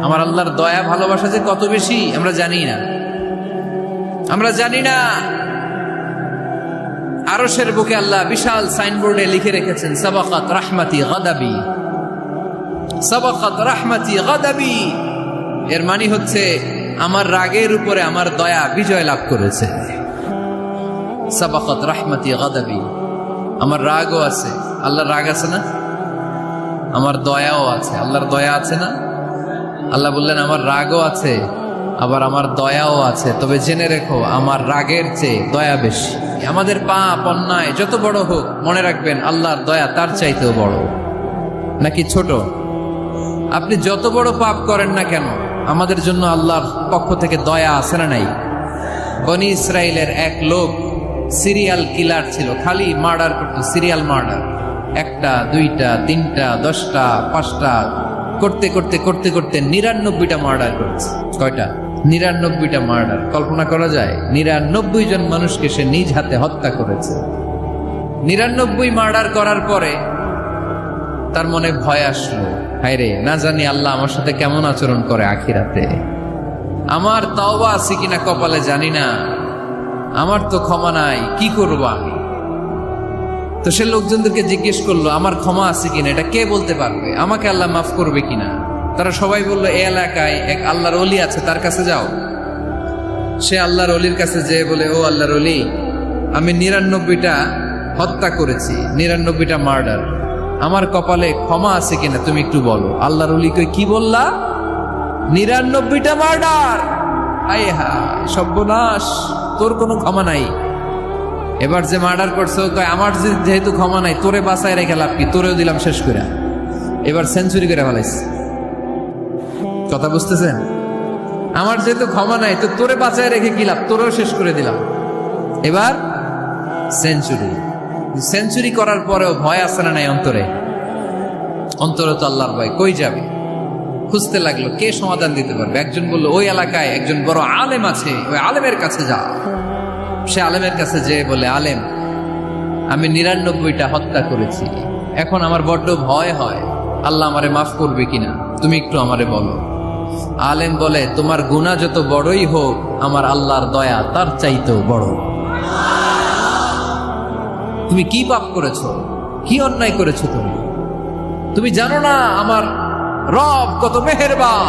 আমার আল্লাহর দয়া ভালোবাসা যে কত বেশি আমরা জানি না, আমরা জানি না। আরশের বুকে আল্লাহ বিশাল সাইনবোর্ডে লিখে রেখেছেন সাবাকাত রাহমাতি গাদাবি, সাবাকাত রাহমাতি গাদাবি। এর মানে হচ্ছে আমার রাগের উপরে আমার দয়া বিজয় লাভ করেছে। সাবাকাত রাহমাতি গাদাবি, আমার রাগও আছে, আল্লাহর রাগ আছে না, আমার দয়াও আছে, আল্লাহর দয়া আছে না। আল্লাহ বললেন আমার রাগও আছে আবার আমার দয়াও আছে, তবে জেনে রেখো আমার রাগের চেয়ে দয়া বেশি। আমাদের পাপ অন্যায় যত বড় হোক মনে রাখবেন আল্লাহর দয়া তার চাইতেও বড়। নাকি ছোট? আপনি যত বড় পাপ করেন না কেন আমাদের জন্য আল্লাহর পক্ষ থেকে দয়া আছে না নাই? বনি ইসরাইলের এক লোক সিরিয়াল কিলার ছিল, খালি মার্ডার করতো, সিরিয়াল মার্ডার, একটা দুইটা তিনটা 10টা 5টা করতে করতে করতে করতে 99টা মার্ডার করেছে। কয়টা? 99টা মার্ডার। কল্পনা করা যায়? 99 জন মানুষকে সে নিজ হাতে হত্যা করেছে। 99 মার্ডার করার পরে তার মনে ভয় আসলো, হায়রে না জানি আল্লাহ আমার সাথে কেমন আচরণ করে আখিরাতে, আমার তাওবা আছে কিনা কপালে জানি না, আমার তো ক্ষমা নাই, কি করবো আমি? তো সে লোকজনদেরকে জিজ্ঞেস করলো আমার ক্ষমা আছে কিনা, এটা কে বলতে পারবে, আমাকে আল্লাহ মাফ করবে কিনা? তারা সবাই বললো এই এলাকায় এক আল্লাহর ওলি আছে, তার কাছে যাও। সে আল্লাহর ওলির কাছে যেয়ে বলে, ও আল্লাহর ওলি, আমি 99টা হত্যা করেছি, 99টা মার্ডার, আমার কপালে ক্ষমা আছে কিনা তুমি একটু বলো। আল্লাহর ওলি কই, কি বললা? 99টা মার্ডার? আয় হায় সর্বনাশ, তোর কোনো ক্ষমা নাই। এবার যে মার্ডার করছে কয় আমার যেহেতু ক্ষমা নাই, তোরে বাঁচায় রেখে লাভ কি, তোরেও দিলাম শেষ করে। এবার সেঞ্চুরি করে ফেলাইছে। কথা বুঝতেছেন? আমার যেহেতু ক্ষমা নাই তো তোরে বাঁচায় রেখে কি লাভ, তোরেও শেষ করে দিলাম। এবার সেঞ্চুরি। সেঞ্চুরি করার পরেও ভয় আসে না নাই অন্তরে? অন্তরে তো আল্লাহর ভয়, কই যাবে? খুঁজতে লাগলো কে সমাধান দিতে পারবে। একজন বলল ওই এলাকায় একজন বড় আলেম আছে, ওই আলেমের কাছে যা। সে আলেমের কাছে যেয়ে বলে, আলেম আমি 99টা হত্যা করেছি, এখন আমার বড্ড ভয় হয়, আল্লাহ আমারে মাফ করবে কিনা, তুমি একটু আমারে বলো। আলেম বলে, তোমার গুনাহ যত বড়ই হোক আমার আল্লাহর দয়া তার চাইতেও বড়। তুমি কি পাপ করেছো, কি অন্যায় করেছো? তুমি জানো না আমার রব কত মেহেরবান,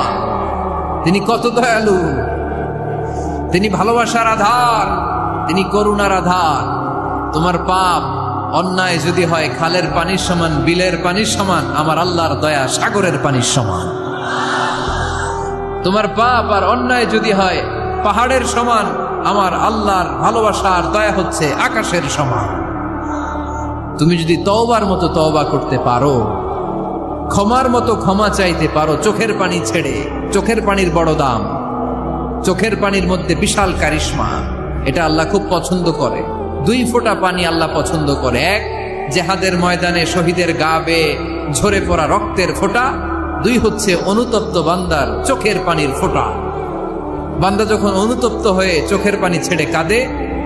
তিনি কত দয়ালু, তিনি ভালোবাসার আধার, তিনি করুণার আধার। তোমার পাপ অন্যায় যদি হয় খালের পানির সমান, বিলের পানির সমান, আমার আল্লাহর দয়া সাগরের পানির সমান। তোমার পাপ আর অন্যায় যদি হয় পাহাড়ের সমান, আমার আল্লাহর ভালোবাসার দয়া হচ্ছে আকাশের সমান। তুমি যদি তওবার মতো তওবা করতে পারো, ক্ষমার মতো ক্ষমা চাইতে পারো, চোখের পানি ছেড়ে, চোখের পানির বড় দাম, চোখের পানির মধ্যে বিশাল কারিশমা, এটা আল্লাহ খুব পছন্দ করে। 2 ফোঁটা পানি আল্লাহ পছন্দ করে। এক, জেহাদের ময়দানে শহীদের গা বেয়ে ঝরে পড়া রক্তের ফোঁটা। 2 হচ্ছে অনুতপ্ত বান্দার চোখের পানির ফোঁটা। বান্দা যখন অনুতপ্ত হয়ে চোখের পানি ছেড়ে কাঁদে,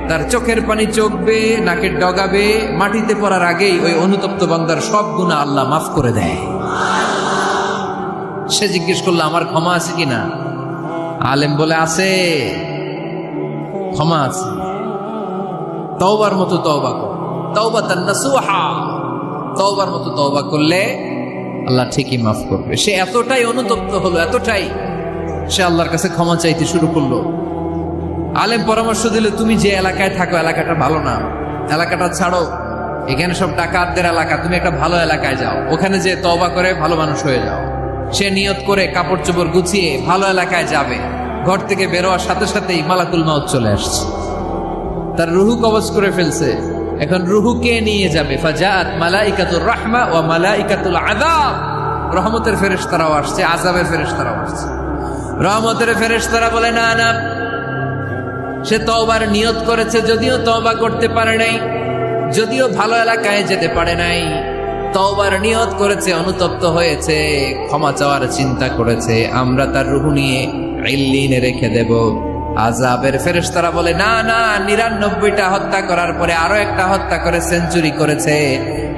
তার চোখের পানি চোখ বেয়ে নাকের ডগা বেয়ে মাটিতে পড়ার আগেই ওই অনুতপ্ত বান্দার সব গুনাহ আল্লাহ মাফ করে দেয়। সে জিজ্ঞেস করলো আমার ক্ষমা আছে কিনা? আলেম বলে আছে, ক্ষমা আছে। তওবার মতো তওবা কর, তাওবাতান নাসুহা, তওবার মতো তওবা করলে আল্লাহ ঠিকই মাফ করবে। সে এতটাই অনুতপ্ত হলো, এতটাই, সে আল্লাহর কাছে ক্ষমা চাইতে শুরু করলো। আলেম পরামর্শ দিল, তুমি যে এলাকায় থাকো এলাকাটা ভালো না, এলাকাটা ছাড়ো, এখানে সব ডাকাতদের এলাকা, তুমি একটা ভালো এলাকায় যাও, ওখানে যে তওবা করে ভালো মানুষ হয়ে যাও। সে নিয়ত করে কাপড় চোপড় গুছিয়ে ভালো এলাকায় যাবে। ঘর থেকে বেরোয়ার সাথে সাথেই মালাকুল মাউত চলে আসছে, তার রুহু কবজ করে ফেলছে। এখন রুহু কে নিয়ে যাবে? ফাজাআত মালাইকাতুর রাহমা ওয়া মালাইকাতুল আযাব। রহমতের ফেরেশতারাও আসছে, আযাবের ফেরেশতারাও আসছে। রহমতের ফেরেশতারা বলে না না, সে তওবার নিয়ত করেছে, যদিও তওবা করতে পারে নাই, যদিও ভালো এলাকায় যেতে পারে নাই, তওবার নিয়ত করেছে, অনুতপ্ত হয়েছে, ক্ষমা চাওয়ার চিন্তা করেছে, আমরা তার রূহ নিয়ে ইল্লিনে রেখে দেব। আযাবের ফেরেশতারা বলে না না, 99টা হত্যা করার পরে আরো একটা হত্যা করে সেঞ্চুরি করেছে,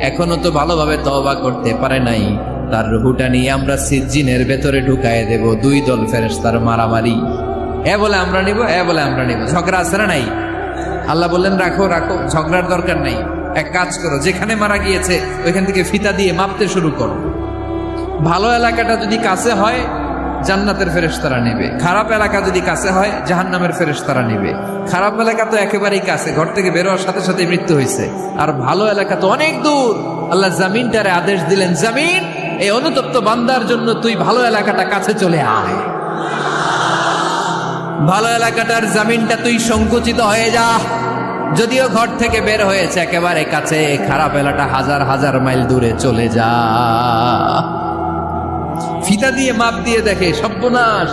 এখনো তো ভালোভাবে তওবা করতে পারে নাই, তার রুহুটা নিয়ে আমরা সিজ্জিনের ভেতরে ঢুকায় দেব। দুই দল ফেরেশতার মারামারি, এ বলে আমরা নিব, এ বলে আমরা নিব। ঝগড়া আছে না নাই? আল্লাহ বললেন রাখো রাখো, ঝগড়ার দরকার নাই। এক কাজ করো, যেখানে মারা গিয়েছে ওইখান থেকে ফিতা দিয়ে মাপতে শুরু করো। ভালো এলাকাটা যদি কাছে হয় জান্নাতের ফেরেশতারা নেবে, খারাপ এলাকা যদি কাছে হয় জাহান্নামের ফেরেশতারা নেবে। খারাপ এলাকা তো একেবারেই কাছে, ঘর থেকে বের হওয়ার সাথে সাথে মৃত্যু হয়েছে। আর ভালো এলাকা তো অনেক দূর। আল্লাহ জামিনটারে আদেশ দিলেন, জামিন এই অনুতপ্ত বান্দার জন্য তুই ভালো এলাকাটা কাছে চলে আয়। ভালো এলাকাটার জামিনটা তুই সংকুচিত হয়ে যা। যদিও ঘর থেকে বের হয়েছে একেবারে কাছে, খারাপ এলাকা হাজার হাজার মাইল দূরে চলে যা। ফিতা দিয়ে মাপ দিয়ে দেখে সর্বনাশ,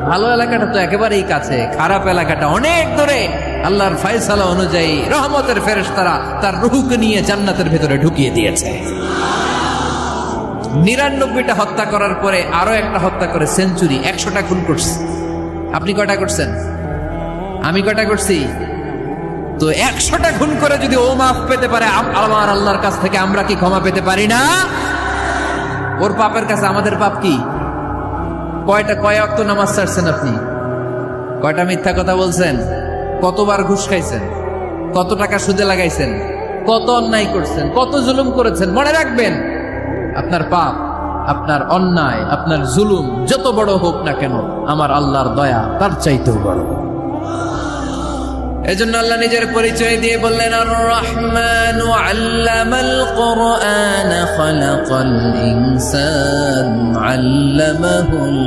ভালো এলাকাটা তো একেবারেই কাছে, খারাপ এলাকাটা অনেক দূরে। আল্লাহর ফয়সালা অনুযায়ী রহমতের ফেরেশতারা তার রূহকে নিয়ে জান্নাতের ভেতরে ঢুকিয়ে দিয়েছে। 99টা হত্যা করার পরে আরো একটা হত্যা করে সেঞ্চুরি, 100টা খুন করছে। আপনি কয়টা করছেন? আমি কয়টা করছি? তো 100টা খুন করে যদি ও মাফ পেতে পারে আমার আল্লাহর কাছ থেকে, আমরা কি ক্ষমা পেতে পারি না? ওর পাপের কাছে আমাদের পাপ কি? কয় ওয়াক্ত নামাজ ছাড়ছেন আপনি? কয়টা মিথ্যা কথা বলছেন? কতবার ঘুষ খাইছেন? কত টাকা সুদে লাগাইছেন? কত অন্যায় করছেন? কত জুলুম করেছেন? মনে রাখবেন, আপনার পাপ, আপনার অন্যায়, আপনার জুলুম যত বড় হোক না কেন, আমার আল্লাহর দয়া তার চাইতেও বড়। এজন্য আল্লাহ নিজের পরিচয় দিয়ে বললেন, আর রহমানু আল্লামাল কুরআন খালাকাল ইনসান আল্লামাহুল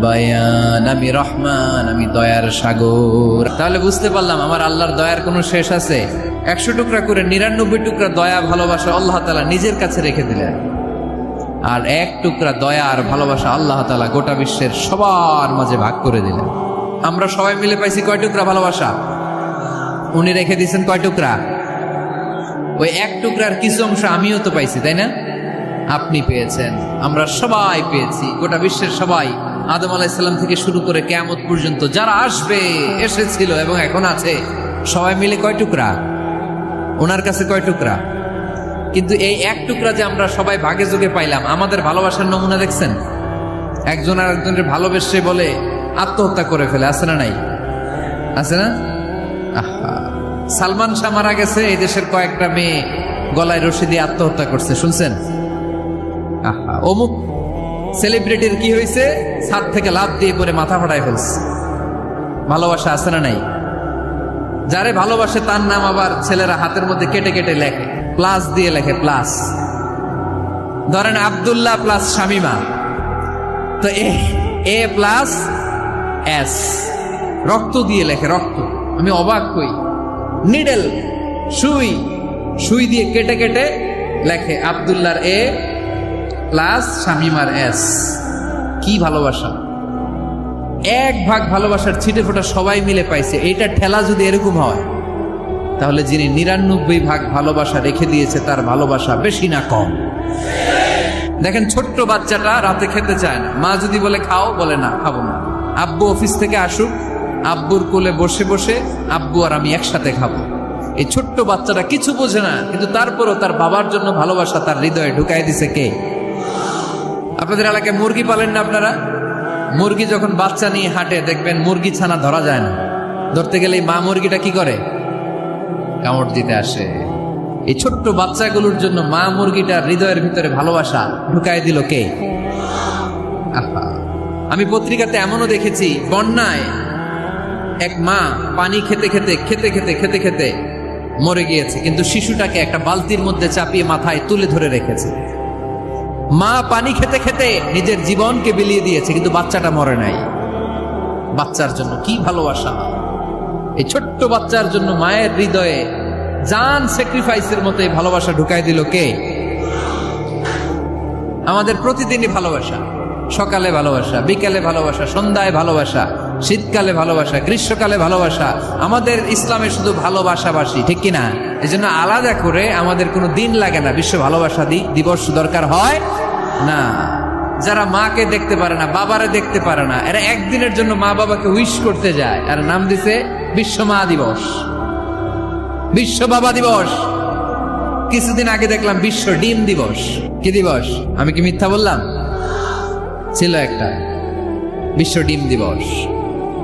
বায়ান। আমি রহমান, আমি দয়ার সাগর। তাহলে বুঝতে পারলাম আমার আল্লাহর দয়ার কোনো শেষ আছে? 100 টুকরা করে 99 টুকরা দয়া ভালোবাসা আল্লাহ তাআলা নিজের কাছে রেখে দিলেন, আর 1 টুকরা দয়া আর ভালোবাসা আল্লাহ তাআলা গোটা বিশ্বের সবার মাঝে ভাগ করে দিলেন। আমরা সবাই মিলে পাইছি কয় টুকরা ভালোবাসা? উনি রেখে দিয়েছেন কয় টুকরা? ওই 1 টুকরার কিছু অংশ আমিও তো পাইছি, তাই না? আপনি পেয়েছেন, আমরা সবাই পেয়েছি, গোটা বিশ্বের সবাই। আদম আলাইহিস সালাম থেকে শুরু করে কিয়ামত পর্যন্ত যারা আসবে, এসেছিল এবং এখন আছে, সবাই মিলে কয় টুকরা? ওনার কাছে কয় টুকরা? কিন্তু এই 1 টুকরা যে আমরা সবাই ভাগে যোগে পাইলাম, আমাদের ভালোবাসার নমুনা দেখছেন? একজন আর একজনের ভালোবেসে বলে আত্মহত্যা করে ফেলে, আছে না নাই? আছে না? সালমান শাহ মারা গেছে, এই দেশের কয়েকটা মেয়ে গলায় রশি দিয়ে আত্মহত্যা করছে, শুনছেন? অমুক সেলিব্রিটির কি হয়েছে, ছাদ থেকে লাফ দিয়ে পরে মাথা ফাটায় ফেলছে। ভালোবাসা আছে না নাই? যারে ভালোবাসে তার নাম আবার ছেলেরা হাতের মধ্যে কেটে কেটে লেখে, প্লাস দিয়ে লেখে, প্লাস। ধরেন আব্দুল্লাহ প্লাস শামিমা, তো এ প্লাস এস, রক্ত দিয়ে লেখে, রক্ত। আমি অবাক হই, নিডেল, সুই দিয়ে কেটে কেটে লেখে আব্দুল্লাহর এ প্লাস শামিমার এস। কি ভালোবাসা! 1 ভাগ ভালোবাসার ছিটে ফোটা সবাই মিলে পাইছে। এইটা ঠেলা যদি এরকম হয়, তাহলে যিনি 99 ভাগ ভালোবাসা রেখে দিয়েছে তার ভালোবাসা বেশি না কম? দেখেন, ছোট্ট বাচ্চাটা রাতে খেতে চায় না, মা যদি বলে খাও, বলে না, খাবো না। আব্বু অফিস থেকে আসুক, আব্বুর কোলে বসে বসে আব্বু আর আমি একসাথে খাবো। এই ছোট্ট বাচ্চাটা কিছু বোঝে না, কিন্তু তারপরও তার বাবার জন্য ভালোবাসা তার হৃদয়ে ঢুকাই দিছে কে? আপনাদের এলাকায় মুরগি পালেন না আপনারা? মুরগি যখন বাচ্চা নিয়ে হাঁটে, দেখবেন মুরগি ছানা ধরা যায় না, ধরতে গেলে মা মুরগিটা কি করে? কামড় দিতে আসে। এই ছোট্ট বাচ্চাগুলোর জন্য মা মুরগিটার হৃদয়ের ভিতরে ভালোবাসা ঢুকাই দিল কে? আমি পত্রিকাতে এমনও দেখেছি, বন্যায় এক মা পানি খেতে খেতে মরে গিয়েছে, কিন্তু শিশুটাকে একটা বালতির মধ্যে চাপিয়ে মাথায় তুলে ধরে রেখেছে। মা পানি খেতে খেতে নিজের জীবনকে বিলিয়ে দিয়েছে, কিন্তু বাচ্চাটা মরে নাই। বাচ্চার জন্য কি ভালোবাসা! এই ছোট্ট বাচ্চার জন্য মায়ের হৃদয়ে জান স্যাক্রিফাইসের মতো এই ভালোবাসা ঢুকাই দিল কে? আমাদের প্রতিদিনই ভালোবাসা, সকালে ভালোবাসা, বিকালে ভালোবাসা, সন্ধ্যায় ভালোবাসা, শীতকালে ভালোবাসা, গ্রীষ্মকালে ভালোবাসা। আমাদের ইসলামে শুধু ভালোবাসাবাসী, ঠিক কিনা? এই জন্য আলাদা করে আমাদের কোনো দিন লাগে না, বিশ্ব ভালোবাসা দিবস দরকার হয় না। যারা মাকে দেখতে পারে না, বাবারে দেখতে পারে না, এরা একদিনের জন্য মা বাবাকে উইশ করতে যায়, আর নাম দিছে বিশ্ব মা দিবস, বিশ্ব বাবা দিবস। কিছুদিন আগে দেখলাম বিশ্ব ডিম দিবস। কি দিবস? আমি কি মিথ্যা বললাম? ছিল একটা বিশ্ব ডিম দিবস,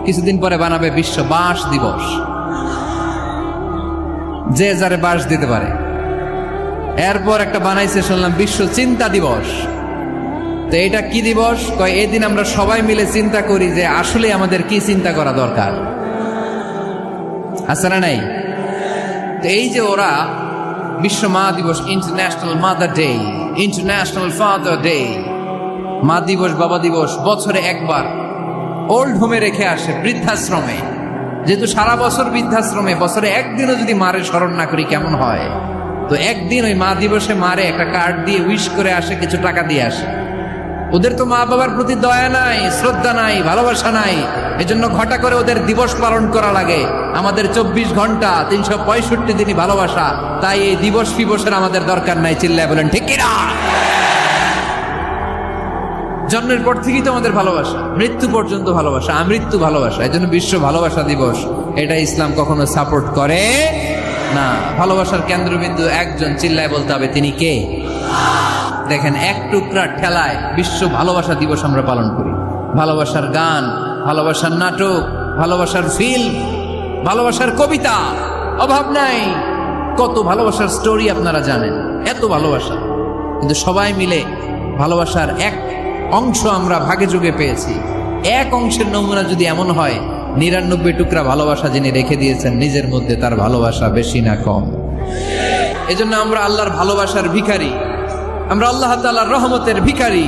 কিছুদিন পরে বানাবে বিশ্ব বাঁশ দিবস, যে যারে বাঁশ দিতে পারে। এরপর একটা বানাইছে শুনলাম বিশ্ব চিন্তা দিবস। তো এটা কি দিবস? কয় এই দিন আমরা সবাই মিলে চিন্তা করি যে আসলে আমাদের কি চিন্তা করা দরকার, আছে না নাই? তো এই যে ওরা বিশ্ব মা দিবস, international mother day, international father day, মা দিবস বাবা দিবস বছরে একবার ওল্ড হোমে রেখে আসে, বৃদ্ধাশ্রমে। যেহেতু সারা বছর বৃদ্ধাশ্রমে, বছরে একদিনও যদি মারে স্মরণ না করি কেমন হয়? তো একদিন ওই মা দিবসে মারে একটা কার্ড দিয়ে উইশ করে আসে, কিছু টাকা দিয়ে আসে। ওদের তো মা বাবার প্রতি দয়া নাই, শ্রদ্ধা নাই, ভালোবাসা নাই, এজন্য ঘটা করে ওদের দিবস পালন করা লাগে। আমাদের 24 ঘন্টা 365 দিনই ভালোবাসা, তাই এই দিবস ফিবসের আমাদের দরকার নাই। চিল্লায় বলেন ঠিক কিনা? জন্মের পর থেকেই তো আমাদের ভালোবাসা, মৃত্যু পর্যন্ত ভালোবাসা, আমৃত্যু ভালোবাসা। এই জন্য বিশ্ব ভালোবাসা দিবস, এটা ইসলাম কখনো সাপোর্ট করে না। ভালোবাসার কেন্দ্রবিন্দু একজন, চিল্লায় বলতে হবে তিনি কে? দেখেন, এক টুকরা ঠেলায় বিশ্ব ভালোবাসা দিবস আমরা পালন করি। ভালোবাসার গান, ভালোবাসার নাটক, ভালোবাসার ফিল্ম, ভালোবাসার কবিতা, অভাব নাই। কত ভালোবাসার স্টোরি আপনারা জানেন, এত ভালোবাসা। কিন্তু সবাই মিলে ভালোবাসার এক অংশ আমরা ভাগে যোগে পেয়েছি। এক অংশের নমুনা যদি এমন হয়, 99 টুকরা ভালোবাসা যিনি রেখে দিয়েছেন নিজের মধ্যে, তার ভালোবাসা বেশি না কম? এজন্য আমরা আল্লাহর ভালোবাসার ভিখারি, আমরা আল্লাহ তাআলার রহমতের ভিখারি।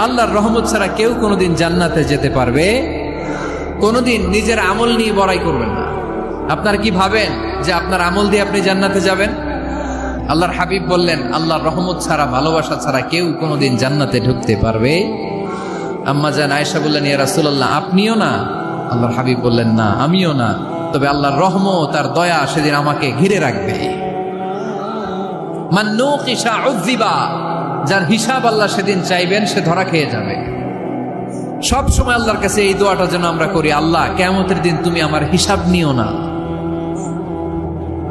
আল্লাহর রহমত ছাড়া কেউ কোনোদিন জান্নাতে যেতে পারবে? কোনোদিন নিজের আমল নিয়ে বড়াই করবেন না। আপনারা কি ভাবেন যে আপনার আমল দিয়ে আপনি জান্নাতে যাবেন? আল্লাহর হাবিব বললেন, আল্লাহর রহমত ছাড়া, ভালোবাসা ছাড়া কেউ কোনোদিন জান্নাতে ঢুকতে পারবে? আম্মা জান আয়েশা বললেন, ইয়া রাসূলুল্লাহ আপনিও না? আল্লাহর হাবিব বললেন, না আমিও না, তবে আল্লাহর রহমত আর দয়া সেদিন আমাকে ঘিরে রাখবে। মান নুকিশা উযিবা, যার হিসাব আল্লাহ সেদিন চাইবেন সে ধরা খেয়ে যাবে। সব সময় আল্লাহর কাছে এই দোয়াটা যেন আমরা করি, আল্লাহ কিয়ামতের দিন তুমি আমার হিসাব নিও না,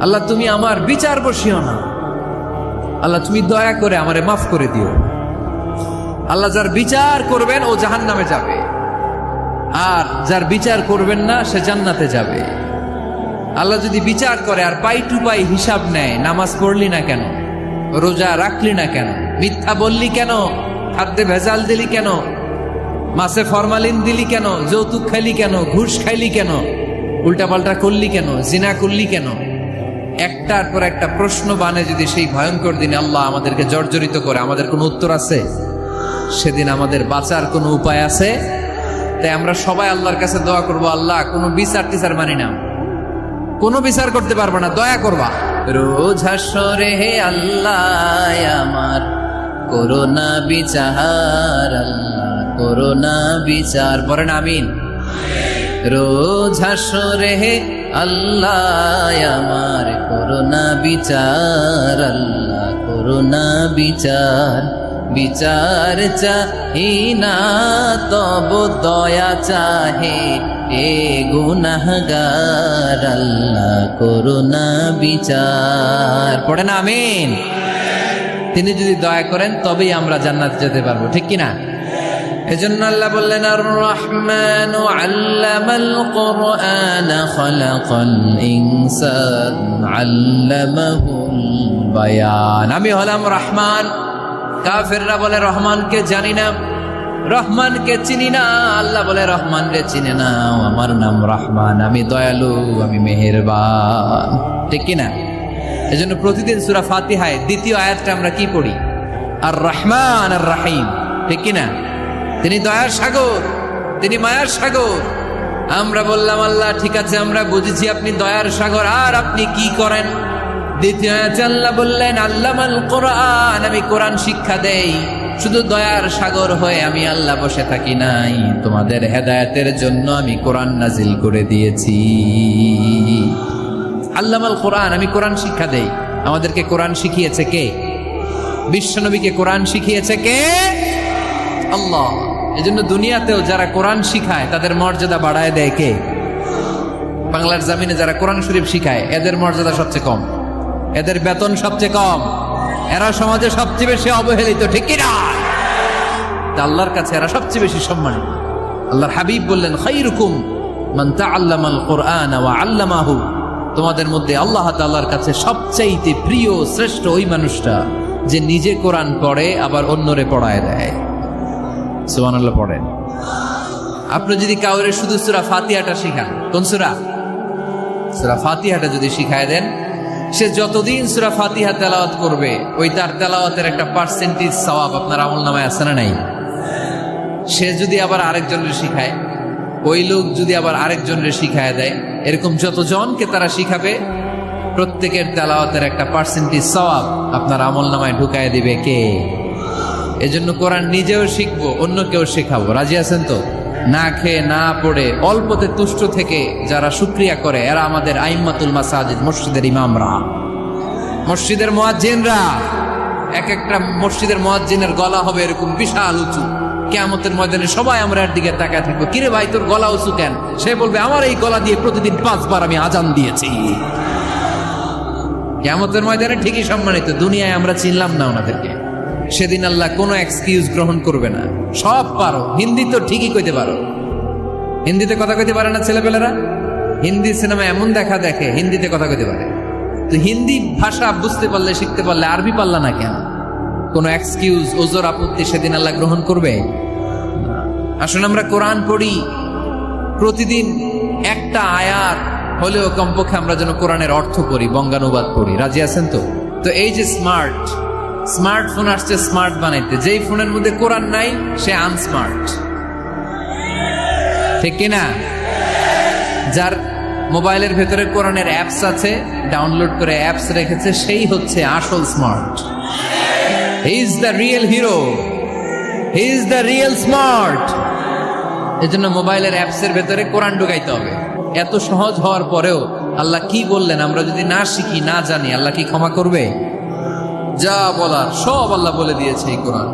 আল্লাহ তুমি আমার বিচার বসিও না, আল্লাহ তুমি দয়া করে আমারে মাফ করে দিও। আল্লাহ যার বিচার করবেন ও জাহান্নামে যাবে, আর যার বিচার করবেন না সে জান্নাতে যাবে। আল্লাহ যদি বিচার করে আর পাই টু পাই হিসাব নেয়, নামাজ পড়লি না কেন, রোজা রাখলি না কেন, মিথ্যা বললি কেন, খাদ্যে ভেজাল দিলি কেন, মাছে ফরমালিন দিলি কেন, যৌতুক খাইলি কেন, ঘুষ খাইলি কেন, উল্টাপাল্টা করলি কেন, জিনা করলি কেন, একটার পর একটা প্রশ্ন বানে যদি সেই ভয়ঙ্কর দিনে আল্লাহ আমাদেরকে জর্জরিত করে, আমাদের কোনো উত্তর আছে? সেদিন আমাদের বাঁচার কোনো উপায় আছে? তাই আমরা সবাই আল্লাহর কাছে দোয়া করব, আল্লাহ কোনো বিচার টিচার মানি না, কোনো বিচার করতে পারবো না, দয়া করবা। রোজ হাসরে হে আল্লাহ আমার করোনা বিচার, আল্লাহ করোনা বিচার, পড়েন আমিন। রোজ হাসরে হে আল্লাহ আমার করোনা বিচার, আল্লাহ করোনা বিচার, বিচার চাহি না তব দয়া চাহে এ গুনাহগার, আল্লাহ করোনা বিচার, পড়েন আমিন। তিনি যদি দয়া করেন তবেই আমরা জান্নাতে যেতে পারবো, ঠিক কিনা? এজন্য আল্লাহ বললেন, আর রহমান আল্লামাল কুরআন খালাকাল ইনসান আল্লামাহুল বায়ান। আমি হলাম রহমান। কাফেররা বলে রহমানকে জানি না, রহমানকে চিনি না। আল্লাহ বলে রহমান রে চিনে না, আমার নাম রহমান, আমি দয়ালু, আমি মেহেরবান, ঠিক কিনা? এজন্য প্রতিদিন সূরা ফাতিহায় দ্বিতীয় আয়াতটা আমরা কি পড়ি? আর রহমান আর রাহিম, ঠিক কিনা? তিনি দয়ার সাগর, তিনি মায়ার সাগর। আমরা বললাম, আল্লাহ ঠিক আছে আমরা বুঝেছি আপনি দয়ার সাগর, আর আপনি কি করেন? দ্বিতীয় আয়াতে আল্লাহ বললেন, আল্লামাল কোরআন, আমি কোরআন শিক্ষা দেই। শুধু দয়ার সাগর হয়ে আমি আল্লাহ বসে থাকি নাই, তোমাদের হেদায়েতের জন্য আমি কোরআন নাজিল করে দিয়েছি। আল্লামাল কোরআন, আমি কোরআন শিক্ষা দেই। আমাদেরকে কোরআন শিখিয়েছে কে? বিশ্বনবীকে কোরআন শিখিয়েছে কে? আল্লাহ। এজন্য দুনিয়াতেও যারা কোরআন শিখায় তাদের মর্যাদা বাড়ায় দেয় কে? বাংলার জমিনে যারা কোরআন শরীফ শিখায় এদের মর্যাদা সবচেয়ে কম, এদের বেতন সবচেয়ে কম। এরা সমাজে সবচেয়ে বেশি অবহেলিত, ঠিক কি না? আল্লাহর কাছে এরা সবচেয়ে বেশি সম্মানিত। আল্লাহর হাবিব বললেন, খায়রুকুম মান তাআল্লামাল কুরআন ওয়া আল্লামাহু, তোমাদের মধ্যে আল্লাহ তাআলার কাছে সবচাইতে প্রিয় শ্রেষ্ঠ ওই মানুষটা যে নিজে কোরআন পড়ে আবার অন্যরে পড়ায় দেয়। সুবহানাল্লাহ পড়েন। আপনি যদি কাউরে শুধু সূরা ফাতিহাটা শিখান, কোন সূরা? সূরা ফাতিহাটা যদি শিখায় দেন, সে যতদিন সূরা ফাতিহা তেলাওয়াত করবে ওই তার তেলাওয়াতের একটা পার্সেন্টেজ সওয়াব আপনার আমলনামায় আছে না নাই? সে যদি আবার আরেকজনের শিখায়, ওই লোক যদি আবার আরেকজনের শিখায় দেয়, এরকম যতজনকে তারা শিখাবে প্রত্যেকের তেলাওয়াতের একটা পার্সেন্টেজ সওয়াব আপনার আমলনামায় ঢুকায় দিবে কে? এজন্য কোরআন নিজেও শিখবো, অন্যকেও শেখাবো। রাজি আছেন তো? না খেয়ে না পড়ে অল্পতে তুষ্ট থেকে যারা শুকরিয়া করে এরা আমাদের আইম্মাতুল মাসাজিদ, মসজিদের ইমামরা, মসজিদের মুয়াজ্জিনরা। এক একটা মসজিদের মুয়াজ্জিনের গলা হবে এরকম বিশাল উঁচু। কিয়ামতের ময়দানে সবাই আমরা এর দিকে তাকায় থাকবো, কিরে ভাই তোর গলা উঁচু কেন? সে বলবে, আমার এই গলা দিয়ে প্রতিদিন 5 বার আমি আজান দিয়েছি। কিয়ামতের ময়দানে ঠিকই সম্মানিত, দুনিয়ায় আমরা চিনলাম না ওনাদেরকে। সেদিন আল্লাহ কোনো এক্সকিউজ গ্রহণ করবে না। সব পারো, হিন্দি তো ঠিকই কইতে পারো, হিন্দিতে কথা কইতে পারে না ছেলেপেলেরা? হিন্দি সিনেমা এমন দেখা দেখে হিন্দিতে কথা কইতে পারে। তো হিন্দি ভাষা বুঝতে পারলে, শিখতে পারলে আরবি পারলা না কেন? কোনো এক্সকিউজ, ওজর, আপত্তি সেদিন আল্লাহ গ্রহণ করবে? আসুন আমরা কোরআন পড়ি, প্রতিদিন একটা আয়াত হলেও কমপক্ষে আমরা যেন কোরআনের অর্থ পড়ি, বঙ্গানুবাদ পড়ি। রাজি আছেন তো? তো এই যে স্মার্টফোন আসছে স্মার্ট বানাইতে, যেই ফোনের মধ্যে কোরআন নাই সে আনস্মার্ট, ঠিক কিনা? যার মোবাইলের ভেতরে কোরআনের অ্যাপস আছে, ডাউনলোড করে অ্যাপস রেখেছে, সেই হচ্ছে আসল smart. He is the real hero, he is the real smart. এজন্য মোবাইলের অ্যাপসের ভেতরে কোরআন ঢুকাইতে হবে। এত সহজ হওয়ার পরেও আল্লাহ কি বললেন আমরা যদি না শিখি, না জানি, আল্লাহ কি ক্ষমা করবে? যা বলার সব আল্লাহ বলে দিয়েছে এই কোরআন।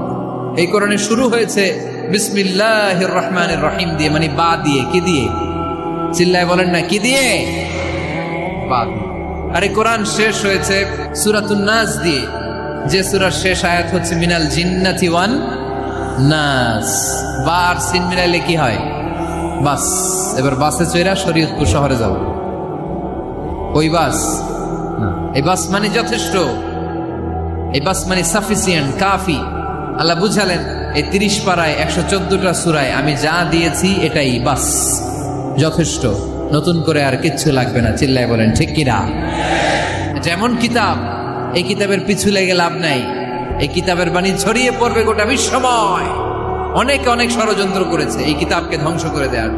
এই কোরআনে শুরু হয়েছে বিসমিল্লাহির রহমানির রহিম দিয়ে, মানে বা দিয়ে। কি দিয়ে? চিল্লায় বলেন না, কি দিয়ে? বা। আর এই কোরআন শেষ হয়েছে সূরাতুন নাস দিয়ে, যে সূরার শেষ আয়াত হচ্ছে মিনাল জিন্নাতি ওয়ান নাস। বার সিন মিলাইলে কি হয়? বাস। এবার বাসে চড়া শরীয়তপুর শহরে যাব। ওই বাস না, এই বাস মানে যথেষ্ট, এই বাস মানে সাফিসিয়েন্ট, কাফি। আল্লাহ বুঝালেন এই 30 পারায় 114টা সূরায় আমি যা দিয়েছি এটাই বাস, যথেষ্ট, নতুন করে আর কিচ্ছু লাগবে না। চিল্লায় বলেন ঠিক কিনা? যেমন কিতাব, এই কিতাবের পিছু লেগে লাভ নাই। এই কিতাবের বাণী ছড়িয়ে পড়বে গোটা বিশ্বময়। অনেকে অনেক ষড়যন্ত্র করেছে এই কিতাবকে ধ্বংস করে দেওয়ার।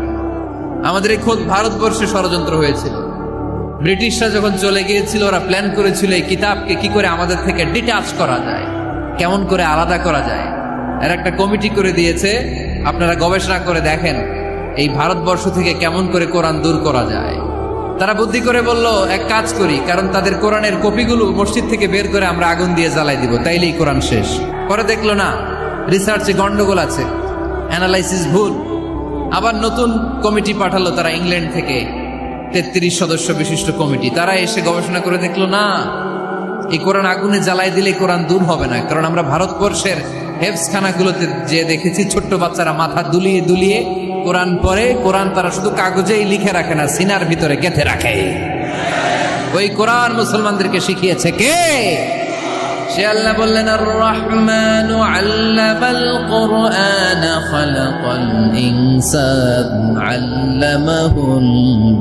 আমাদের এই খোদ ভারতবর্ষে ষড়যন্ত্র হয়েছিল। ব্রিটিশরা যখন চলে গিয়েছিল, ওরা প্ল্যান করেছিল এই কিতাবকে কি করে আমাদের থেকে ডিটাচ করা যায়, কেমন করে আলাদা করা যায়। এর একটা কমিটি করে দিয়েছে, আপনারা গবেষণা করে দেখেন এই ভারতবর্ষ থেকে কেমন করে কোরআন দূর করা যায়। তারা বুদ্ধি করে বলল, এক কাজ করি, কারণ তাদের কোরআনের কপিগুলো মসজিদ থেকে বের করে আমরা আগুন দিয়ে জ্বালাই দিব, তাইলেই কোরআন শেষ। পরে দেখলো না, রিসার্চে গন্ডগোল আছে, অ্যানালাইসিস ভুল। আবার নতুন কমিটি পাঠালো তারা ইংল্যান্ড থেকে, 33 সদস্য বিশিষ্ট কমিটি। তারা এসে গবেষণা করে দেখলো না, এই কোরআন আগুনে জ্বালাই দিলে কোরআন দূর হবে না। কারণ আমরা ভারতবর্ষের হেফজখানাগুলোতে যে দেখেছি, ছোট্ট বাচ্চারা মাথা দুলিয়ে দুলিয়ে কোরআন পড়ে। কোরআন তারা শুধু কাগজেই লিখে রাখে না, সিনার ভিতরে গেঁথে রাখে। ওই কোরআন মুসলমানদেরকে শিখিয়েছে কে? সে আল্লাহ বললেন, আর রহমানু আল্লামাল কুরআন খালাকাল ইনসান আল্লামাহুল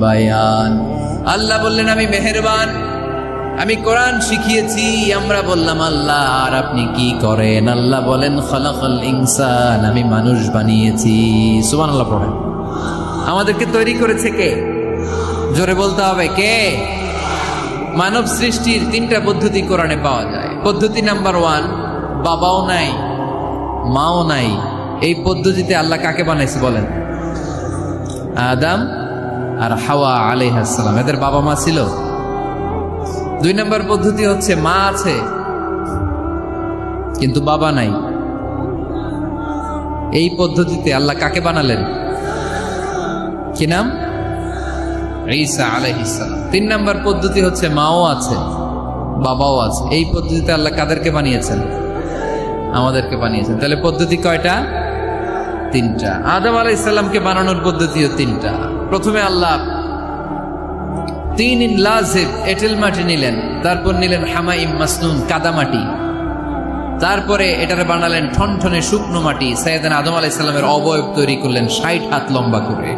বায়ান। আল্লাহ বললেন আমি মেহেরবান, আমি কোরআন শিখিয়েছি। আমরা বললাম আল্লাহ আর আপনি কি করেন? আল্লাহ বলেন খালাকাল ইনসান, আমি মানুষ বানিয়েছি। সুবহানাল্লাহ পড়েন। আমাদেরকে তৈরি করেছে কে? জোরে বলতে হবে কে? মানব সৃষ্টির 3টা পদ্ধতি কোরআনে পাওয়া যায়। পদ্ধতি নাম্বার 1, বাবাও নাই মাও নাই। এই পদ্ধতিতে আল্লাহ কাকে বানাইছে বলেন? আদম আর হাওয়া আলাইহিস সালাম, এদের বাবা মা ছিল। 2 নম্বর পদ্ধতি হচ্ছে মা আছে কিন্তু বাবা নাই। এই পদ্ধতিতে আল্লাহ কাকে বানালেন? কি নাম? ঈসা আলাইহিস সালাম। 3 নম্বর পদ্ধতি হচ্ছে মাও আছে বাবাও আছে। এই পদ্ধতিতে আল্লাহ কাদেরকে বানিয়েছেন? আমাদেরকে বানিয়েছেন। তাহলে পদ্ধতি কয়টা? তিনটা। আদম আলাইহিস সালামকে বানানোর পদ্ধতিও তিনটা। প্রথমে আল্লাহ তিন লাজিব এঁটেল মাটি নিলেন, তারপর নিলেন হামাইম মাসনুন কাদামাটি, তারপরে এটারে বানালেন ঠনঠনে শুকনো মাটি। সাইয়েদনা আদম আলাইহিস সালামের অবয়ব তৈরি করলেন 60 হাত লম্বা করে।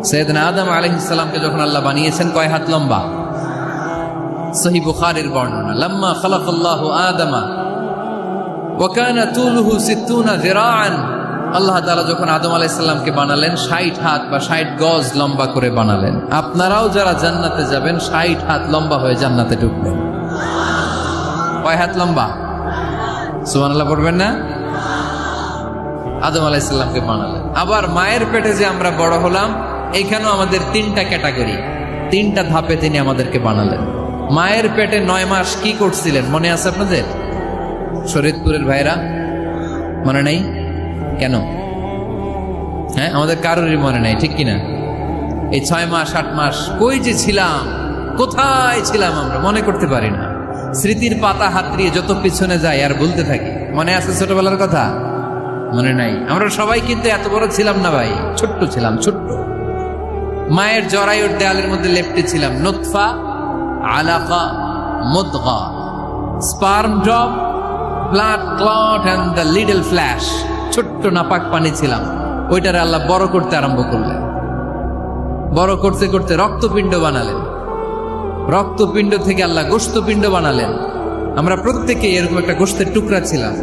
সাইয়েদনা আদম আলাইহিস সালামকে যখন আল্লাহ বানিয়েছেন কয় হাত লম্বা? সহিহ বুখারীর বর্ণনা, লাম্মা খালাকাল্লাহু আদামা ওয়া কানা তুলুহু 60 যিরাআন। আল্লাহ তাআলা যখন আদম আলাইহিস সালামকে বানালেন 60 হাত বা 60 গজ লম্বা করে বানালেন। আপনারাও যারা জান্নাতে যাবেন 60 হাত লম্বা হয়ে জান্নাতে ঢুকবেন। কয় হাত লম্বা? সুবহানাল্লাহ পড়বেন না? আদম আলাইহিস সালামকে বানালেন। আবার মায়ের পেটে যে আমরা বড় হলাম, এইখানেও আমাদের তিনটা ক্যাটাগরি, তিনটা ধাপে তিনি আমাদেরকে বানালেন। মায়ের পেটে 9 মাস কি করছিলেন মনে আছে আপনাদের? শরীয়তপুরের ভাইরা মনে নেই কেন? হ্যাঁ, আমাদের কারোরই মনে নাই, ঠিক কিনা? এই 6 মাস 8 মাস কই যে ছিলাম, কোথায় ছিলাম আমরা মনে করতে পারি না। স্মৃতির পাতা হাতড়িয়ে যত পিছনে যাই আর বলতে থাকি। মনে আছে ছোটবেলার কথা? মনে নাই। আমরা সবাই কিন্তু এত বড় ছিলাম না ভাই, ছোট্ট ছিলাম, ছোট্ট। মায়ের জরায়ুর দেয়ালের মধ্যে লেপ্টে ছিলাম। নুতফা, আলাকা, মুদগা, sperm drop, blood clot and the little flesh. ছোট্ট নাপাক পানি ছিলাম। ওইটারে আল্লাহ বড় করতে আরম্ভ করলেন। বড় করতে করতে রক্তপিণ্ড বানালেন। রক্তপিণ্ড থেকে আল্লাহ গোশতপিণ্ড বানালেন। আমরা প্রত্যেকে এরকম একটা গোশতের টুকরা ছিলাম।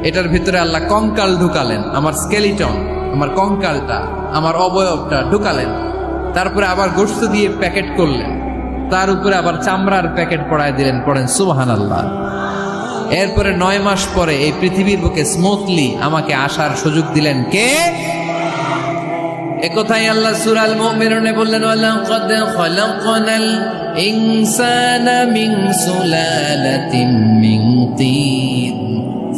এটার ভিতরে আল্লাহ কঙ্কাল ঢুকালেন, আমার স্কেলিটন, আমার কঙ্কালটা, আমার অবয়বটা ঢুকালেন। তারপরে আবার গোশত দিয়ে প্যাকেট করলেন, তার উপরে আবার চামড়ার প্যাকেট পড়ায় দিলেন। পড়েন সুবহানাল্লাহ। এরপরে 9 মাস পরে এই পৃথিবীর বুকে স্মুথলি আমাকে আসার সুযোগ দিলেন কে? একথাই আল্লাহ সূরা আল মুমিনুনে বললেন, ওয়ালাকাদ খালাকনাল ইনসানা মিন সুলালাতিন মিন তিন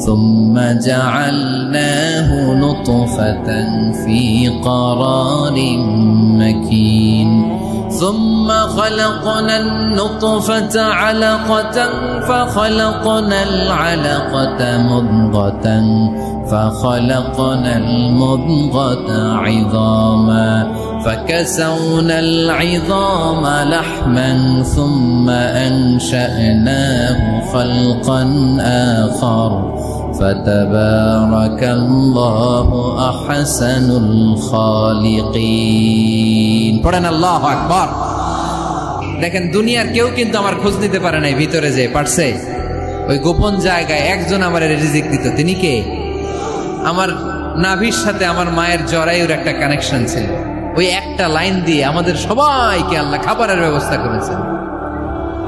সুম্মা জাআলনাহু নুতফাতান ফি ক্বারারিন মাকিন ثم خلقنا النطفة علقة فخلقنا العلقة مضغة فخلقنا المضغة عظاما فكسونا العظام لحما ثم أنشأناه خلقا آخر فتبارك الله أحسن الخالقين। পড়েন আল্লাহু আকবার। দেখেন, দুনিয়ার কেউ কিন্তু আমার খোঁজ নিতে পারে নাই। ভিতরে যে পারছে, ওই গোপন জায়গায় একজন আমার রিজিক দিত। তিনি কে? আমার নাভির সাথে আমার মায়ের জরায়ুর একটা কানেকশন ছিল। ওই একটা লাইন দিয়ে আমাদের সবাইকে আল্লাহ খাবারের ব্যবস্থা করেছেন,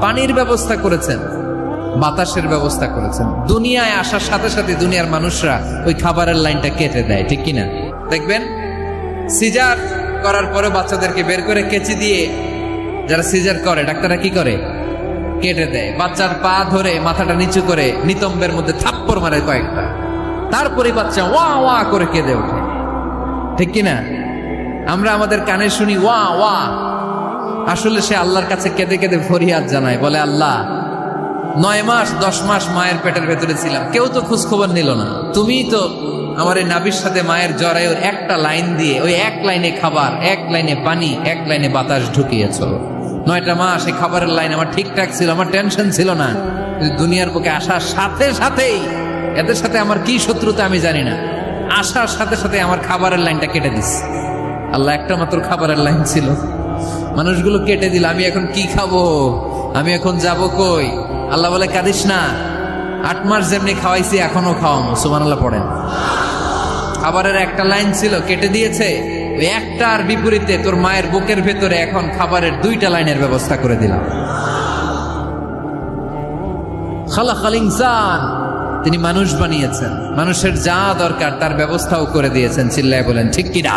পানির ব্যবস্থা করেছেন, বাতাসের ব্যবস্থা করেছেন। দুনিয়ায় আসার সাথে সাথে দুনিয়ার মানুষরা ওই খাবারের লাইনটা কেটে দেয়, ঠিক কিনা? দেখবেন সিজার করার পরে বাচ্চাদেরকে বের করে কেচি দিয়ে যারা সিজার করে ডাক্তাররা কি করে? কেটে দেয়। বাচ্চার পা ধরে মাথাটা নিচু করে নিতম্বের মধ্যে থাপ্পড় মারে কয়েকটা, তারপরে বাচ্চা ওয়া ওয়া করে কেঁদে ওঠে, ঠিক কিনা? আমরা আমাদের কানে শুনি ওয়া ওয়া, আসলে সে আল্লাহর কাছে কেঁদে কেঁদে ফরিয়াদ জানায়, বলে আল্লাহ 9 মাস 10 মাস মায়ের পেটের ভেতরে ছিলাম, কেউ তো খোঁজ খবর নিল না। তুমিই তো আমার এই নাভির সাথে মায়ের জরায়ুর একটা লাইন দিয়ে ওই এক লাইনে খাবার, এক লাইনে পানি, এক লাইনে বাতাস ঢুকিয়েছ। 9টা মাস এই খাবারের লাইন আমার ঠিকঠাক ছিল, আমার টেনশন ছিল না। দুনিয়ার বুকে আসার সাথে সাথেই, এদের সাথে আমার কি শত্রুতা আমি জানি না, আসার সাথে সাথে আমার খাবারের লাইনটা কেটে দিস। আল্লাহ একটা মাত্র খাবারের লাইন ছিল, মানুষগুলো কেটে দিল। আমি এখন কি খাবো? আমি এখন যাব কই? আল্লাহ বলে কাঁদিস না, 8 মাস যেমনি খাওয়াইছি এখনো খাওয়াবো। সুবহানাল্লাহ পড়েন। খাবারের একটা লাইন ছিল, কেটে দিয়েছে। ওই একটার বিপরীতে তোর মায়ের বুকের ভেতরে এখন খাবারের 2টা লাইনের ব্যবস্থা করে দিলাম। খালাকাল ইনসান, তিনি মানুষ বানিয়েছেন, মানুষের যা দরকার তার ব্যবস্থাও করে দিয়েছেন। চিল্লায় বলেন ঠিক কিনা?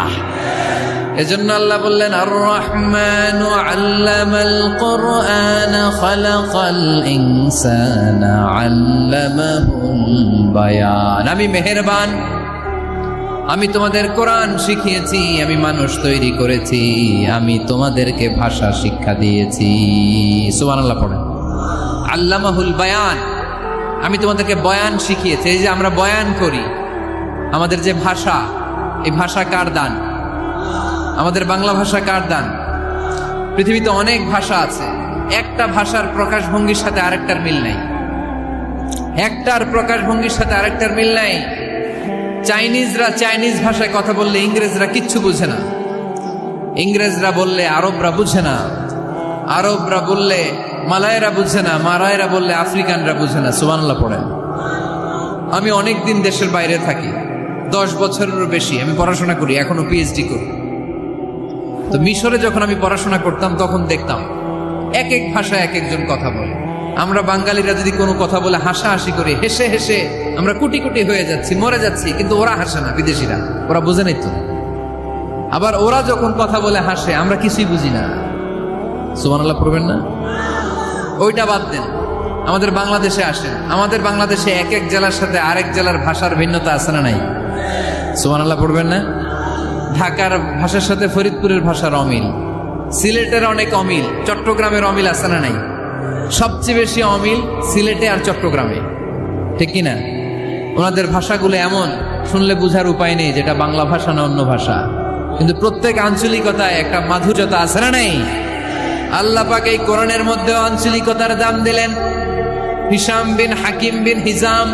এজন্য আল্লাহ বললেন, আর রহমানু আল্লামাল কুরআন খালাকাল ইনসানা আল্লামাহুল বায়ান। আমি মেহেরবান, আমি তোমাদের কোরআন শিখিয়েছি, আমি মানুষ তৈরি করেছি, আমি তোমাদেরকে ভাষা শিক্ষা দিয়েছি। সুবহানাল্লাহ পড়েন। আল্লামাহুল বায়ান, আমি তোমাদেরকে বয়ান শিখিয়েছি। এই যে আমরা বয়ান করি, আমাদের যে ভাষা, এই ভাষা কার দান? আমাদের বাংলা ভাষা কার দান? পৃথিবীতে অনেক ভাষা আছে, একটা ভাষার প্রকাশভঙ্গির সাথে আরেকটার মিল নাই। একটার প্রকাশভঙ্গির সাথে আরেকটার মিল নাই। চাইনিজরা চাইনিজ ভাষায় কথা বললে ইংরেজরা কিচ্ছু বুঝে না, ইংরেজরা বললে আরবরা বুঝে না, আরবরা বললে মালায়রা বুঝে না, মালায়রা বললে আফ্রিকানরা বুঝে না। সুবহানাল্লাহ পড়েন। আমি অনেক দিন দেশের বাইরে থাকি, 10 বছরেরও বেশি আমি পড়াশোনা করি, এখনো পিএইচডি করি। তো মিশরে যখন আমি পড়াশোনা করতাম তখন দেখতাম এক এক ভাষায় এক একজন কথা বলে। আমরা বাঙালিরা যদি কোনো কথা বলে হাসাহাসি করে হেসে হেসে আমরা কুটি কুটি হয়ে যাচ্ছি, মরে যাচ্ছি, কিন্তু ওরা হাসে না, বিদেশিরা, ওরা বুঝে নাই তো। আবার ওরা যখন কথা বলে হাসে, আমরা কিছুই বুঝি না। সুবহানাল্লাহ পড়বেন না? ওইটা বাদ দেন, আমাদের বাংলাদেশে আসেন। আমাদের বাংলাদেশে এক এক জেলার সাথে আরেক জেলার ভাষার ভিন্নতা আছে না নাই? সুবহানাল্লাহ পড়বেন না? ঢাকার ভাষার সাথে ফরিদপুরের ভাষার অমিল, সিলেটের অনেক অমিল, চট্টগ্রামের অমিল আছে না নাই? সবচেয়ে বেশি অমিল সিলেটে আর চট্টগ্রামে, ঠিক কিনা? ওনাদের ভাষাগুলো এমন, শুনলে বুঝার উপায় নেই যেটা বাংলা ভাষা না অন্য ভাষা, কিন্তু প্রত্যেক আঞ্চলিকতায় একটা মাধুর্যতা আছে না নাই? আল্লাহ পাক এই কোরআনের মধ্যে আঞ্চলিকতার দাম দিলেন। হিশাম বিন হাকিম বিন হিজাম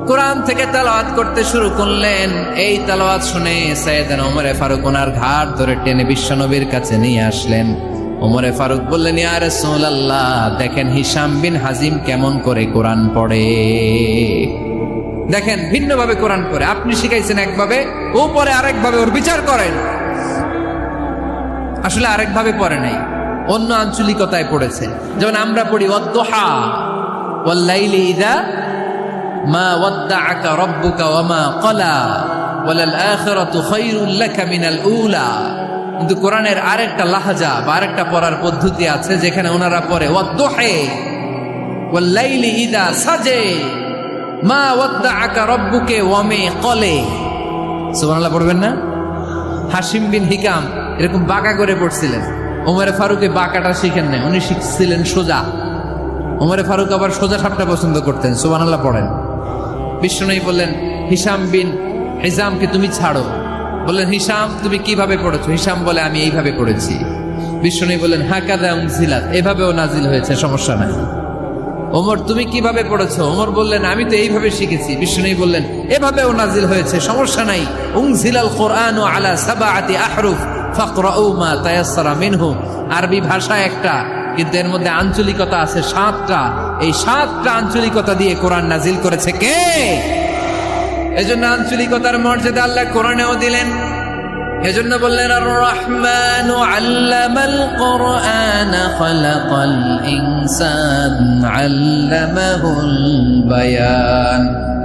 কোরআন থেকে তেলাওয়াত করতে শুরু করলেন। এই তেলাওয়াত শুনে সাইয়েদনা ওমরে ফারুক ওনার ঘাড় ধরে টেনে বিশ্বনবীর কাছে নিয়ে আসলেন। ওমরে ফারুক বললেন, ইয়া রাসূলুল্লাহ, দেখেন হিশাম বিন হাজিম কেমন করে কোরআন পড়ে, দেখেন ভিন্নভাবে কোরআন পড়ে। আপনি শিখাইছেন একভাবে, ও পড়ে আরেকভাবে, ওর বিচার করেন। আসলে আরেকভাবে পড়ে নাই, অন্য আঞ্চলিকতায় পড়েছে। যেমন আমরা পড়ি ওয়াদ-দুহা ওয়াল-লাইলি ইযা মা ওয়াদ্দাআকা রাব্বুকা ওয়া মা ক্বালা ওয়ালাল আখিরাতু খায়রুল লাকা মিনাল উলা। কিন্তু কোরআনের আরেকটা লাহাজা বা আরেকটা পড়ার পদ্ধতি আছে, যেখানে ওনারা পড়ে ওয়াদ-দুহা ওয়াল-লাইলি ইযা সাজা মা ওয়াদ্দাআকা রাব্বুকা ওয়া মা ক্বালা। সুবহানাল্লাহ পড়বেন না? হাশিম বিন হিকাম এরকম বাঁকা করে পড়ছিলেন। ওমরে ফারুক বাঁকাটা শিখেন নাই, উনি শিখছিলেন সোজা। ওমরে ফারুক আবার সোজা সাপটা পছন্দ করতেন। সুবহানাল্লাহ পড়েন। বিশ্বনবী বললেন, হিশাম বিন হিজামকে তুমি ছাড়ো। বললেন, হিশাম তুমি কিভাবে পড়েছো? হিশাম বলে, আমি এইভাবে পড়েছি। বিশ্বনবী বললেন, হাকাযা উনজিলাত, এভাবেও নাজিল হয়েছে, সমস্যা নাই। ওমর তুমি কিভাবে পড়েছো? ওমর বললেন, আমি তো এইভাবে শিখেছি। বিশ্বনবী বললেন, এভাবেও নাজিল হয়েছে, সমস্যা নাই। উনজিলাল কুরআনু আলা সাবআতি আহরুফ ফাকরাউ মা তায়াসসারা মিনহু। আরবি ভাষা একটা, কিন্তু এর মধ্যে আঞ্চলিকতা আছে 7টা। এই 7টা আঞ্চলিকতা দিয়ে কোরআন নাজিল করেছে কে? এজন্য আঞ্চলিকতার মর্যাদা আল্লাহ কোরআনেও দিলেন। এজন্য বললেন, আর রহমানু আল্লামাল কুরআন খালাকাল ইনসান আল্লামাহুল বায়ান।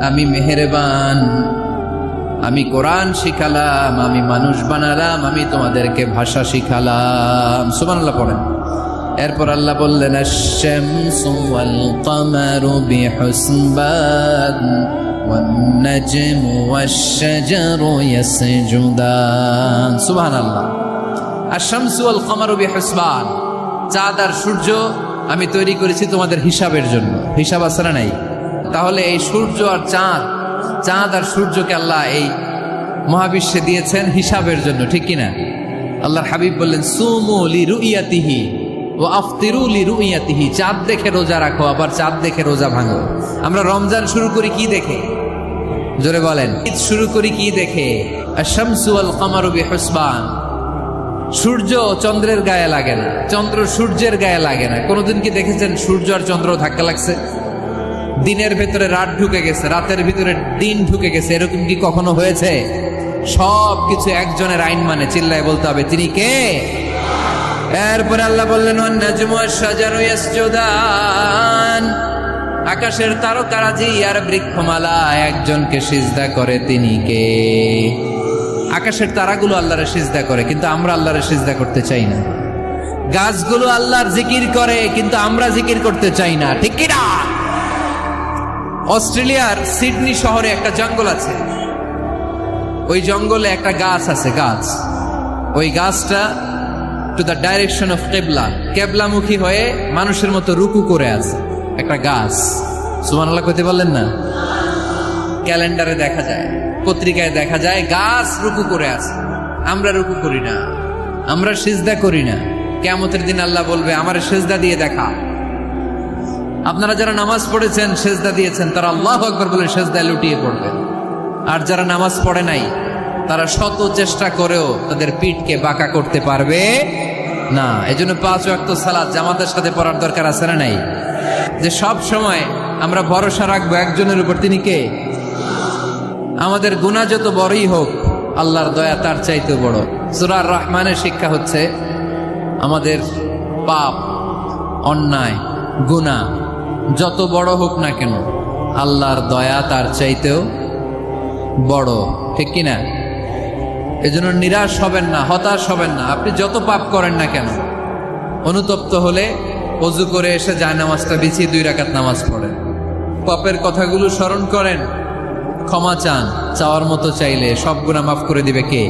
আমি মেহেরবান, আমি কোরআন শিখালাম, আমি মানুষ বানালাম, আমি তোমাদেরকে ভাষা শিখালাম। সুবহানাল্লাহ পড়েন। এরপর আল্লাহ বললেন, আশ-শামসু ওয়াল কামারু বিহুসবান ওয়ান নাজমু ওয়াশ-শাজারু ইয়াসজুদান। সুবহানাল্লাহ। আশ-শামসু ওয়াল কামারু বিহুসবান, চাঁদ আর সূর্য আমি তৈরি করেছি তোমাদের হিসাবের জন্য। হিসাব আছে না নাই? তাহলে এই সূর্য আর চাঁদ, চাঁদ আর সূর্যকে আল্লাহ এই মহাবিশ্বে দিয়েছেন হিসাবের জন্য, ঠিক কিনা? আল্লাহর হাবিব বললেন, সুমু লিরুইয়াতিহি ওয়া আফতিরু লিরুইয়াতিহি। চাঁদ দেখে রোজা রাখো, আবার চাঁদ দেখে রোজা ভাঙো। আমরা রমজান শুরু করি কি দেখে? জোরে বলেন। ঈদ শুরু করি কি দেখে? আশ-শামসু ওয়াল কামারু বিহুসবান। সূর্য চন্দ্রের গায়ে লাগে না, চন্দ্র সূর্যের গায়ে লাগে না। কোনোদিন কি দেখেছেন সূর্য আর চন্দ্র ধাক্কা লাগছে? দিনের ভেতরে রাত ঢুকে গেছে, রাতের ভিতরে দিন ঢুকে গেছে, এরকম কি কখনো হয়েছে? সব কিছু একজনের আইন মানে, চিল্লায় বলতে হবে, তিনি কে? এরপরে আল্লাহ বললেন, ওয়ান নাজমু ওয়াশ-শাজারু ইয়াসজুদান। আকাশের তারকারাজি আর বৃক্ষমালা একজনকে সিজদা করে, তিনি কে? আকাশের তারাগুলো আল্লাহরে সিজদা করে, কিন্তু আমরা আল্লাহরে সিজদা করতে চাই না। গাছগুলো আল্লাহর জিকির করে, কিন্তু আমরা জিকির করতে চাই না, ঠিক কি না? অস্ট্রেলিয়ার সিডনি শহরে একটা জঙ্গল আছে। ওই জঙ্গলে একটা গাছ আছে, গাছ। ওই গাছটা টু দ্য ডাইরেকশন অফ কেবলা, কেবলামুখী হয়ে মানুষের মতো রুকু করে আছে একটা গাছ। সুবহানাল্লাহ কইতে বললেন না? ক্যালেন্ডারে দেখা যায়, পত্রিকায় দেখা যায় গাছ রুকু করে আছে। আমরা রুকু করি না, আমরা সিজদা করি না। কিয়ামতের দিন আল্লাহ বলবে আমার সিজদা দিয়ে দেখা। আপনারা যারা নামাজ পড়েছেন, সিজদা দিয়েছেন, তারা আল্লাহু আকবার বলে সিজদায় লুটিয়ে পড়বেন। আর যারা নামাজ পড়ে নাই তারা শত চেষ্টা করেও তাদের পিঠকে বাঁকা করতে পারবে না। এজন্য 5 ওয়াক্ত সালাত জামাতের সাথে পড়ার দরকার আছে না নাই? যে সব সময় আমরা ভরসা রাখবো একজনের উপর, তিনি কে? আমাদের গুনাহ যত বড়ই হোক, আল্লাহর দয়া তার চাইতেও বড়। সূরা রহমানের শিক্ষা হচ্ছে আমাদের পাপ, অন্যায়, গুনাহ যত বড় হোক না কেন, আল্লাহর দয়া তার চাইতেও বড়, ঠিক কিনা? এজন্য নিরাশ হবেন না, হতাশ হবেন না। আপনি যত পাপ করেন না কেন, অনুতপ্ত হলে ওযু করে এসে জায়নামাজটা বিছিয়ে 2 রাকাত নামাজ পড়েন, পাপের কথাগুলো স্মরণ করেন, ক্ষমা চান। চাওয়ার মতো চাইলে সব গুনাহ মাফ করে দিবে কে?